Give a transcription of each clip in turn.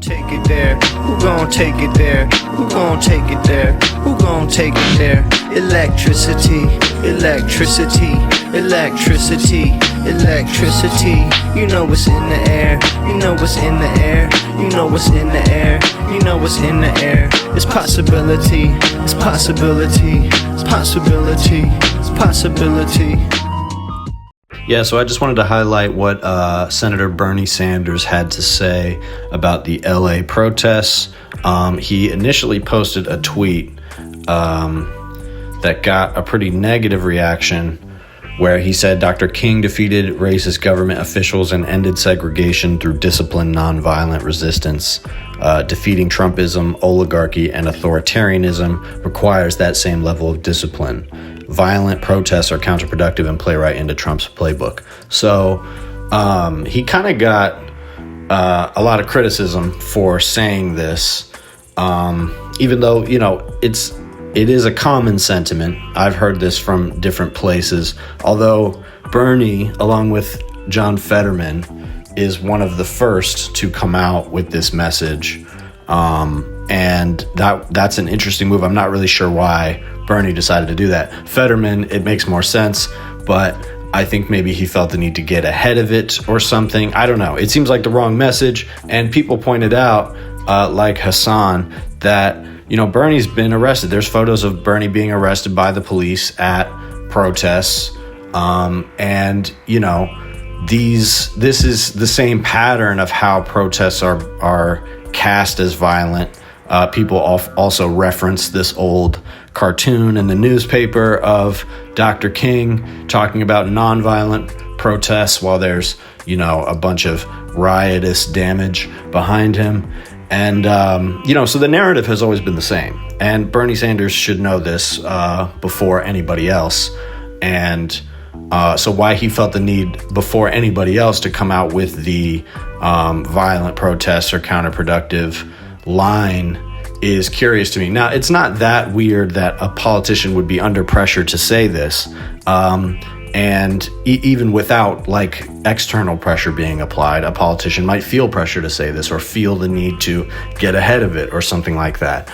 Take it there? Who gon' take it there? Who gon' take it there? Who gon' take it there? Electricity, electricity, electricity, electricity. You know what's in the air. You know what's in the air. You know what's in the air. You know what's in the air. It's possibility. It's possibility. It's possibility. It's possibility. Yeah, so I just wanted to highlight what Senator Bernie Sanders had to say about the LA protests. He initially posted a tweet that got a pretty negative reaction, where he said Dr. King defeated racist government officials and ended segregation through disciplined nonviolent resistance. Defeating Trumpism, oligarchy, and authoritarianism requires that same level of discipline. Violent protests are counterproductive and play right into Trump's playbook. So he kind of got a lot of criticism for saying this, even though, you know, it is a common sentiment. I've heard this from different places, although Bernie, along with John Fetterman, is one of the first to come out with this message. And that's an interesting move. I'm not really sure why Bernie decided to do that. Fetterman, it makes more sense, but I think maybe he felt the need to get ahead of it or something. I don't know. It seems like the wrong message. And people pointed out, like Hassan, that, you know, Bernie's been arrested. There's photos of Bernie being arrested by the police at protests. And, you know, this is the same pattern of how protests are cast as violent. People also reference this old cartoon in the newspaper of Dr. King talking about nonviolent protests while there's, you know, a bunch of riotous damage behind him. And, you know, so the narrative has always been the same. And Bernie Sanders should know this before anybody else. And so why he felt the need before anybody else to come out with the violent protests or counterproductive line is curious to me. Now, it's not that weird that a politician would be under pressure to say this. And even without like external pressure being applied, a politician might feel pressure to say this or feel the need to get ahead of it or something like that.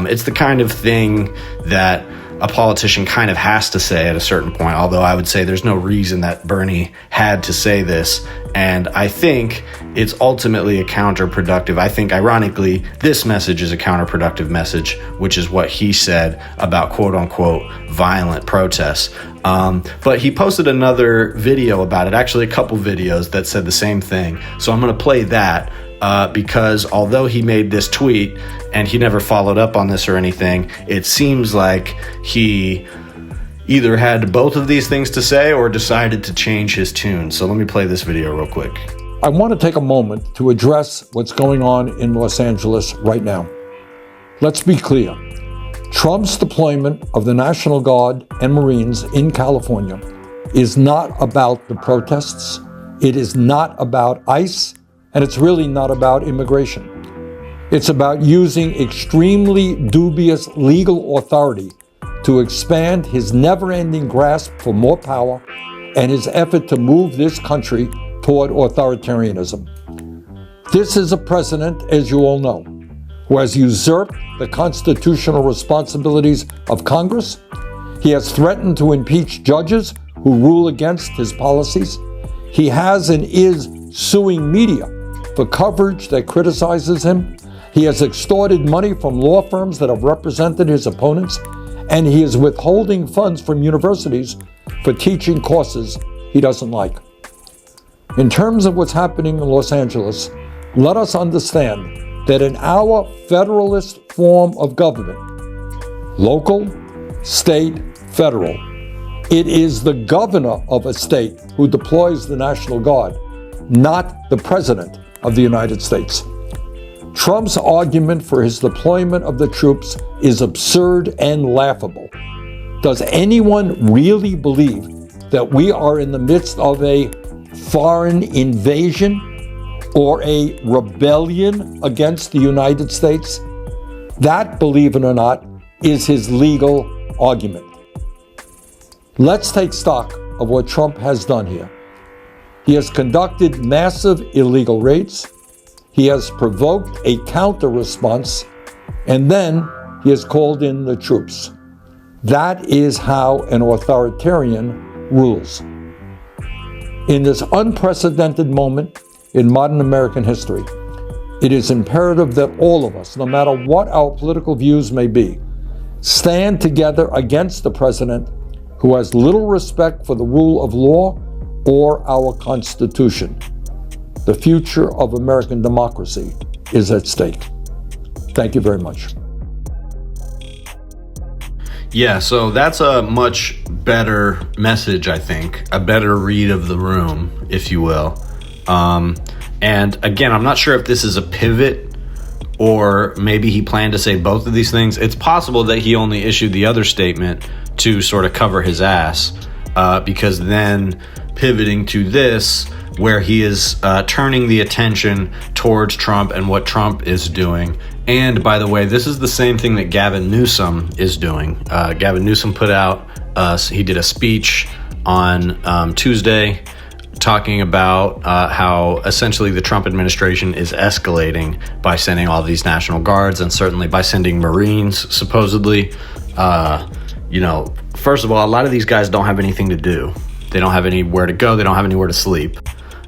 It's the kind of thing that a politician kind of has to say at a certain point, although I would say there's no reason that Bernie had to say this. And I think it's ultimately a counterproductive. I think, ironically, this message is a counterproductive message, which is what he said about quote unquote violent protests. But he posted another video about it, actually a couple videos that said the same thing. So I'm going to play that. Because although he made this tweet and he never followed up on this or anything, it seems like he either had both of these things to say or decided to change his tune. So let me play this video real quick. I want to take a moment to address what's going on in Los Angeles right now. Let's be clear. Trump's deployment of the National Guard and Marines in California is not about the protests. It is not about ICE. And it's really not about immigration. It's about using extremely dubious legal authority to expand his never-ending grasp for more power and his effort to move this country toward authoritarianism. This is a president, as you all know, who has usurped the constitutional responsibilities of Congress. He has threatened to impeach judges who rule against his policies. He has and is suing media for coverage that criticizes him. He has extorted money from law firms that have represented his opponents, and he is withholding funds from universities for teaching courses he doesn't like. In terms of what's happening in Los Angeles, let us understand that in our federalist form of government, local, state, federal, it is the governor of a state who deploys the National Guard, not the president of the United States. Trump's argument for his deployment of the troops is absurd and laughable. Does anyone really believe that we are in the midst of a foreign invasion or a rebellion against the United States? That, believe it or not, is his legal argument. Let's take stock of what Trump has done here. He has conducted massive illegal raids. he has provoked a counter response, and then he has called in the troops. That is how an authoritarian rules. In this unprecedented moment in modern American history, it is imperative that all of us, no matter what our political views may be, stand together against the president who has little respect for the rule of law or our Constitution. The future of American democracy is at stake. Thank you very much. Yeah, so that's a much better message, I think, a better read of the room, if you will. And again, I'm not sure if this is a pivot or maybe he planned to say both of these things. It's possible that he only issued the other statement to sort of cover his ass, because then pivoting to this, where he is turning the attention towards Trump and what Trump is doing. And by the way, this is the same thing that Gavin Newsom is doing. Gavin Newsom put out, he did a speech on Tuesday talking about how essentially the Trump administration is escalating by sending all these National Guards and certainly by sending Marines, supposedly. First of all, a lot of these guys don't have anything to do. They don't have anywhere to go. They don't have anywhere to sleep.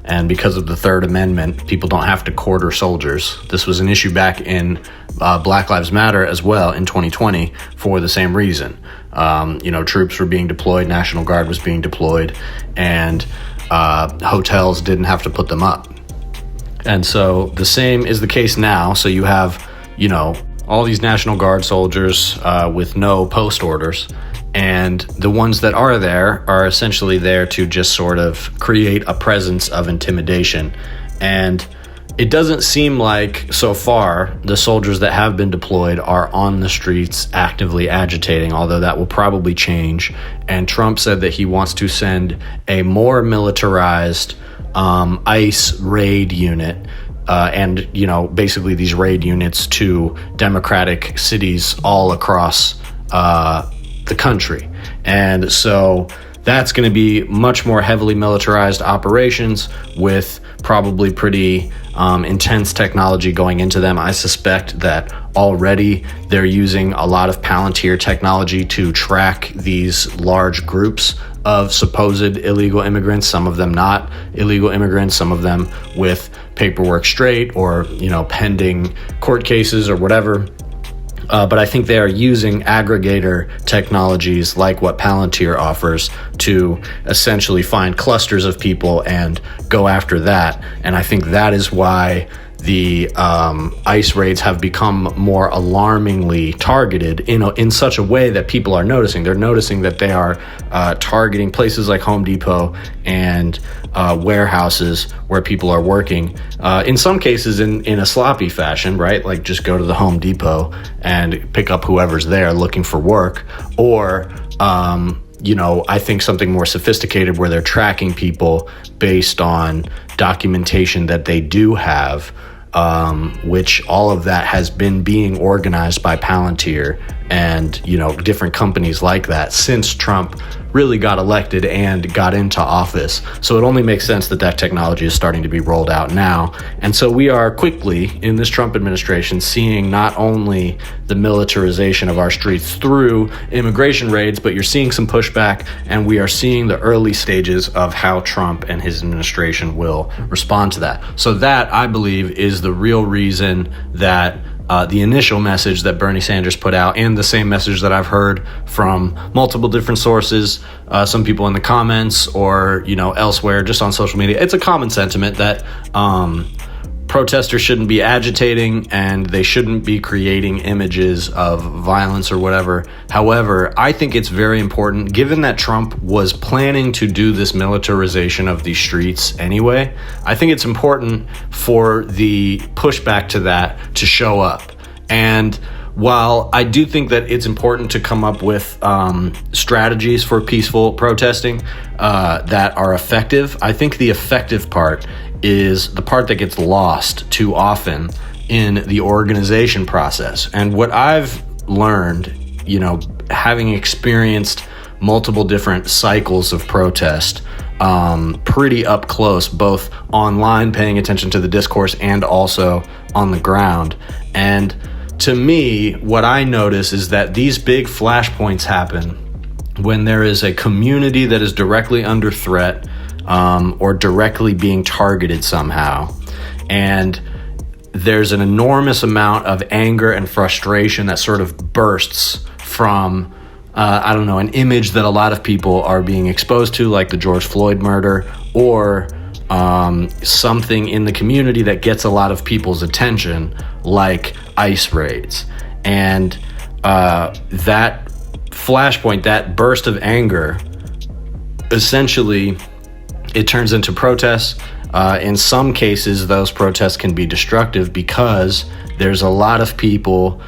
And because of the Third Amendment, people don't have to quarter soldiers. This was an issue back in Black Lives Matter as well in 2020 for the same reason. Troops were being deployed, National Guard was being deployed, and hotels didn't have to put them up. And so the same is the case now. So you have, all these National Guard soldiers with no post orders. And the ones that are there are essentially there to just sort of create a presence of intimidation. And it doesn't seem like so far the soldiers that have been deployed are on the streets actively agitating, although that will probably change. And Trump said that he wants to send a more militarized ICE raid unit and basically these raid units to Democratic cities all across the country. And so that's going to be much more heavily militarized operations with probably pretty intense technology going into them. I suspect that already they're using a lot of Palantir technology to track these large groups of supposed illegal immigrants, some of them not illegal immigrants, some of them with paperwork straight or, pending court cases or whatever. But I think they are using aggregator technologies like what Palantir offers to essentially find clusters of people and go after that. And I think that is why the ICE raids have become more alarmingly targeted in such a way that people are noticing. They're noticing that they are targeting places like Home Depot and warehouses where people are working. In some cases in a sloppy fashion, right? Like just go to the Home Depot and pick up whoever's there looking for work. Or, I think something more sophisticated where they're tracking people based on documentation that they do have, which all of that has been being organized by Palantir and, different companies like that since Trump really got elected and got into office. So it only makes sense that that technology is starting to be rolled out now. And so we are quickly in this Trump administration seeing not only the militarization of our streets through immigration raids, but you're seeing some pushback, and we are seeing the early stages of how Trump and his administration will respond to that. So that, I believe, is the real reason that the initial message that Bernie Sanders put out, and the same message that I've heard from multiple different sources, some people in the comments or, elsewhere, just on social media. It's a common sentiment that protesters shouldn't be agitating and they shouldn't be creating images of violence or whatever. However, I think it's very important, given that Trump was planning to do this militarization of these streets anyway, I think it's important for the pushback to that to show up. And while I do think that it's important to come up with strategies for peaceful protesting that are effective, I think the effective part is the part that gets lost too often in the organization process. And what I've learned, having experienced multiple different cycles of protest, pretty up close, both online, paying attention to the discourse, and also on the ground. And to me, what I notice is that these big flashpoints happen when there is a community that is directly under threat, or directly being targeted somehow. And there's an enormous amount of anger and frustration that sort of bursts from, an image that a lot of people are being exposed to, like the George Floyd murder, or something in the community that gets a lot of people's attention, like ICE raids. And that flashpoint, that burst of anger, essentially, it turns into protests. In some cases, those protests can be destructive because there's a lot of people,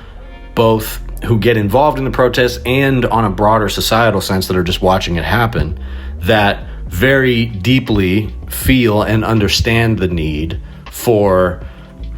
both who get involved in the protests and on a broader societal sense that are just watching it happen, that very deeply feel and understand the need for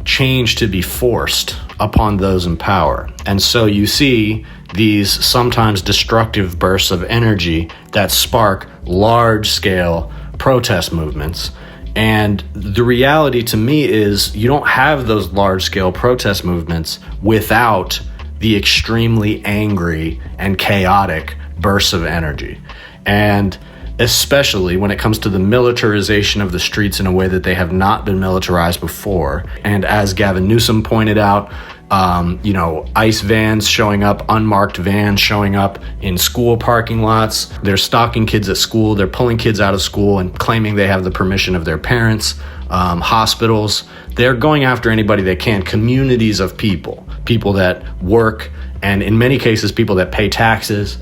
change to be forced upon those in power. And so you see these sometimes destructive bursts of energy that spark large-scale protest movements. And the reality to me is you don't have those large-scale protest movements without the extremely angry and chaotic bursts of energy. And especially when it comes to the militarization of the streets in a way that they have not been militarized before. And as Gavin Newsom pointed out, ICE vans showing up, unmarked vans showing up in school parking lots. They're stalking kids at school. They're pulling kids out of school and claiming they have the permission of their parents. Hospitals. They're going after anybody they can. Communities of people that work, and in many cases, people that pay taxes.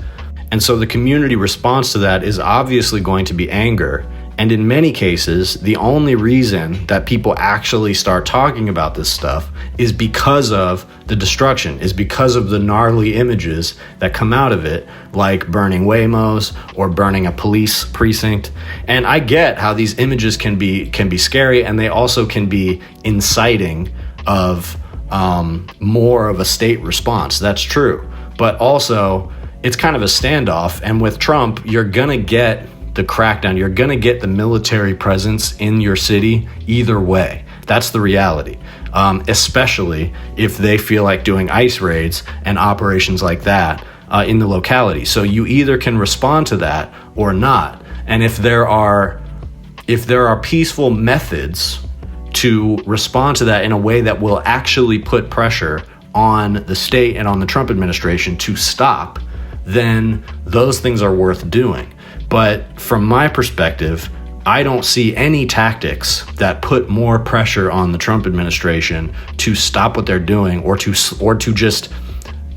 And so the community response to that is obviously going to be anger. And in many cases, the only reason that people actually start talking about this stuff is because of the destruction, is because of the gnarly images that come out of it, like burning Waymos or burning a police precinct. And I get how these images can be scary, and they also can be inciting of more of a state response. That's true. But also, it's kind of a standoff. And with Trump, you're going to get the crackdown. You're going to get the military presence in your city either way. That's the reality, especially if they feel like doing ICE raids and operations like that in the locality. So you either can respond to that or not. And if there are peaceful methods to respond to that in a way that will actually put pressure on the state and on the Trump administration to stop, then those things are worth doing. But from my perspective, I don't see any tactics that put more pressure on the Trump administration to stop what they're doing, or to just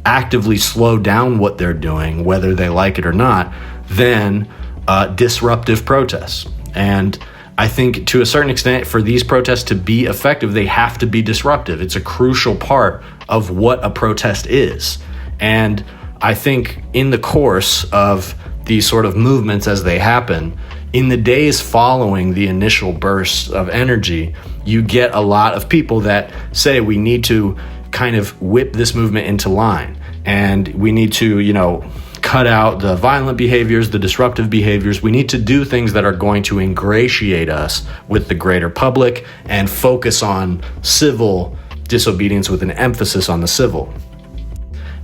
actively slow down what they're doing, whether they like it or not, than disruptive protests. And I think to a certain extent, for these protests to be effective, they have to be disruptive. It's a crucial part of what a protest is. And I think in the course of these sort of movements as they happen, in the days following the initial bursts of energy, you get a lot of people that say we need to kind of whip this movement into line, and we need to, cut out the violent behaviors, the disruptive behaviors. We need to do things that are going to ingratiate us with the greater public and focus on civil disobedience with an emphasis on the civil.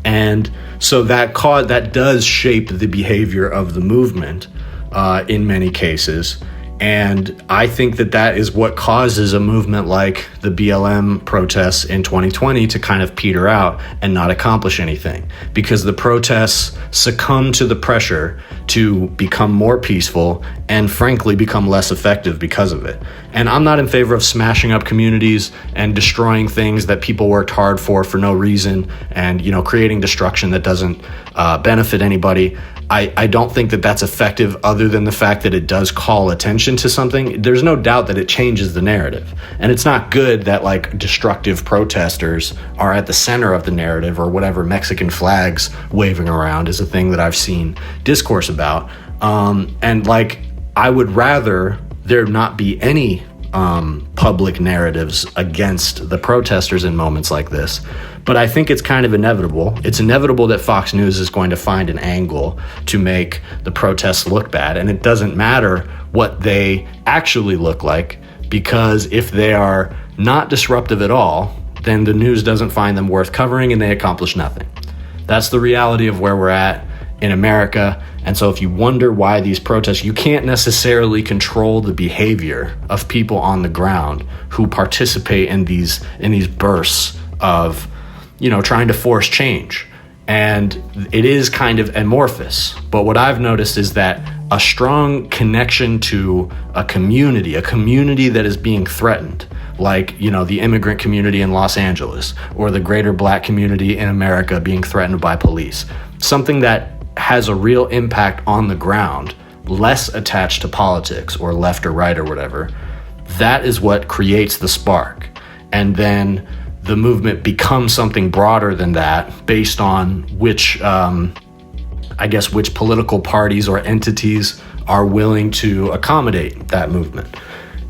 And so that does shape the behavior of the movement in many cases. And I think that is what causes a movement like the BLM protests in 2020 to kind of peter out and not accomplish anything, because the protests succumb to the pressure to become more peaceful and frankly become less effective because of it. And I'm not in favor of smashing up communities and destroying things that people worked hard for no reason, and creating destruction that doesn't benefit anybody. I don't think that that's effective, other than the fact that it does call attention to something. There's no doubt that it changes the narrative. And it's not good that destructive protesters are at the center of the narrative, or whatever Mexican flags waving around is a thing that I've seen discourse about. And I would rather there not be any public narratives against the protesters in moments like this. But I think it's kind of inevitable. It's inevitable that Fox News is going to find an angle to make the protests look bad. And it doesn't matter what they actually look like, because if they are not disruptive at all, then the news doesn't find them worth covering and they accomplish nothing. That's the reality of where we're at in America. And so if you wonder why these protests, you can't necessarily control the behavior of people on the ground who participate in these bursts of, trying to force change. And it is kind of amorphous. But what I've noticed is that a strong connection to a community that is being threatened, like, the immigrant community in Los Angeles or the greater black community in America being threatened by police, something that has a real impact on the ground, less attached to politics or left or right or whatever, that is what creates the spark. And then the movement becomes something broader than that based on which political parties or entities are willing to accommodate that movement.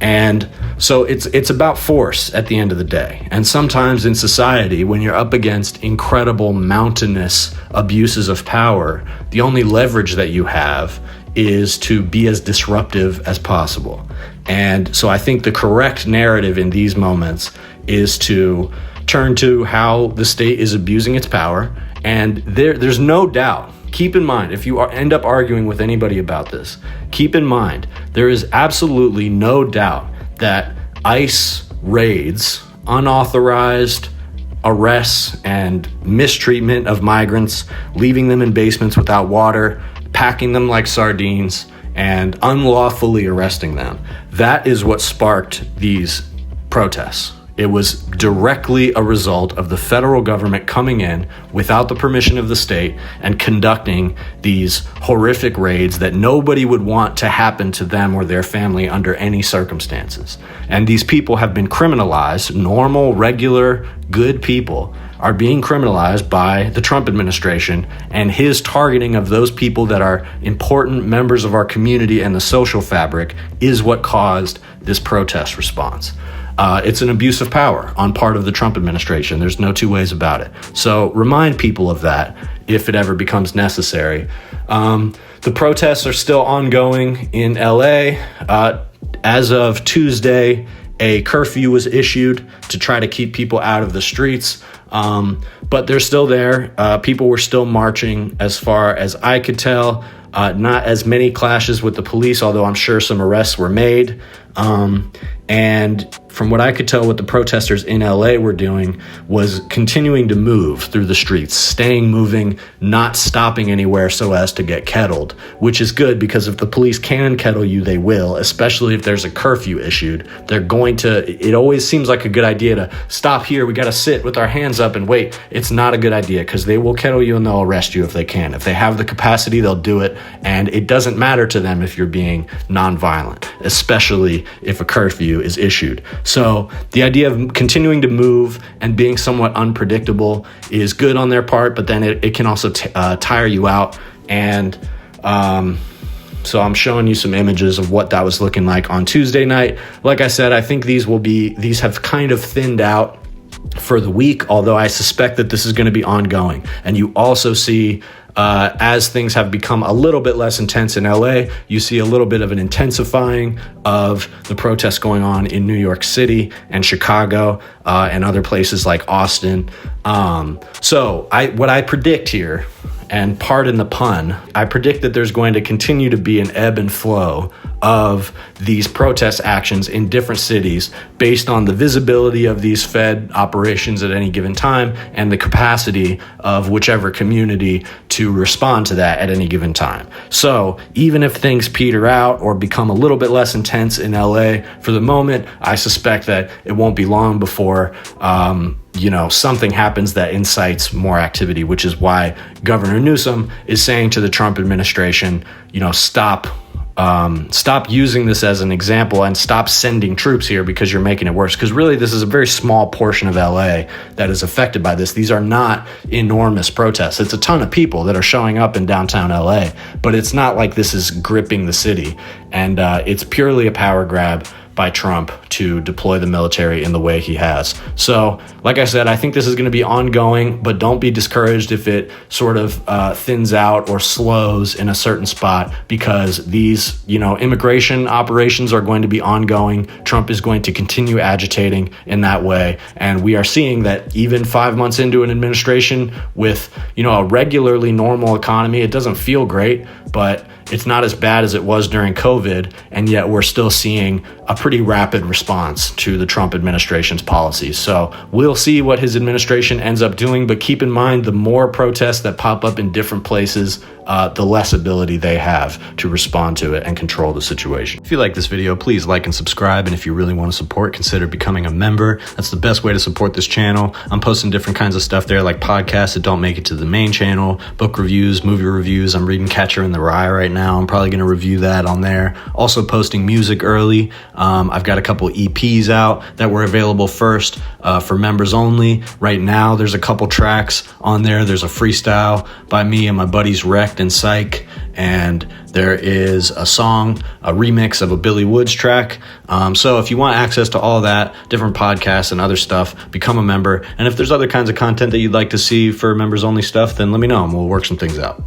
And so it's about force at the end of the day. And sometimes in society, when you're up against incredible mountainous abuses of power, the only leverage that you have is to be as disruptive as possible. And so I think the correct narrative in these moments is to turn to how the state is abusing its power. And there's no doubt, keep in mind, if you end up arguing with anybody about this, keep in mind, there is absolutely no doubt that ICE raids, unauthorized arrests and mistreatment of migrants, leaving them in basements without water, packing them like sardines, and unlawfully arresting them. That is what sparked these protests. It was directly a result of the federal government coming in without the permission of the state and conducting these horrific raids that nobody would want to happen to them or their family under any circumstances. And these people have been criminalized. Normal, regular, good people are being criminalized by the Trump administration, and his targeting of those people that are important members of our community and the social fabric is what caused this protest response. It's an abuse of power on part of the Trump administration. There's no two ways about it. So remind people of that if it ever becomes necessary. The protests are still ongoing in LA. As of Tuesday, a curfew was issued to try to keep people out of the streets. But they're still there. People were still marching as far as I could tell. Not as many clashes with the police, although I'm sure some arrests were made. And from what I could tell, what the protesters in LA were doing was continuing to move through the streets, staying moving, not stopping anywhere so as to get kettled, which is good because if the police can kettle you, they will, especially if there's a curfew issued. They're going to, it always seems like a good idea to stop here. We got to sit with our hands up and wait. It's not a good idea because they will kettle you and they'll arrest you if they can. If they have the capacity, they'll do it. And it doesn't matter to them if you're being nonviolent, especially if a curfew is issued. So the idea of continuing to move and being somewhat unpredictable is good on their part, but then it can also tire you out. And so I'm showing you some images of what that was looking like on Tuesday night. Like I said, I think these have kind of thinned out for the week, although I suspect that this is going to be ongoing. And you also see as things have become a little bit less intense in LA, you see a little bit of an intensifying of the protests going on in New York City and Chicago and other places like Austin. So what I predict here, and pardon the pun, I predict that there's going to continue to be an ebb and flow of these protest actions in different cities based on the visibility of these Fed operations at any given time and the capacity of whichever community to respond to that at any given time. So even if things peter out or become a little bit less intense in LA for the moment, I suspect that it won't be long before something happens that incites more activity, which is why Governor Newsom is saying to the Trump administration, stop using this as an example and stop sending troops here because you're making it worse. Because really, this is a very small portion of LA that is affected by this. These are not enormous protests. It's a ton of people that are showing up in downtown LA, but it's not like this is gripping the city. And it's purely a power grab by Trump to deploy the military in the way he has. So, like I said, I think this is going to be ongoing, but don't be discouraged if it sort of thins out or slows in a certain spot, because these, immigration operations are going to be ongoing. Trump is going to continue agitating in that way. And we are seeing that even 5 months into an administration with, a regularly normal economy, it doesn't feel great, but it's not as bad as it was during COVID, and yet we're still seeing a pretty rapid response to the Trump administration's policies. So we'll see what his administration ends up doing, but keep in mind, the more protests that pop up in different places, the less ability they have to respond to it and control the situation. If you like this video, please like and subscribe, and if you really want to support, consider becoming a member. That's the best way to support this channel. I'm posting different kinds of stuff there, like podcasts that don't make it to the main channel, book reviews, movie reviews. I'm reading Catcher in the Rye right now. I'm probably going to review that on there. Also posting music early. I've got a couple EPs out that were available first for members only. Right now, there's a couple tracks on there. There's a freestyle by me and my buddies Wrecked and Psych, and there is a song, a remix of a Billy Woods track. So if you want access to all that, different podcasts and other stuff, become a member. And if there's other kinds of content that you'd like to see for members only stuff, then let me know and we'll work some things out.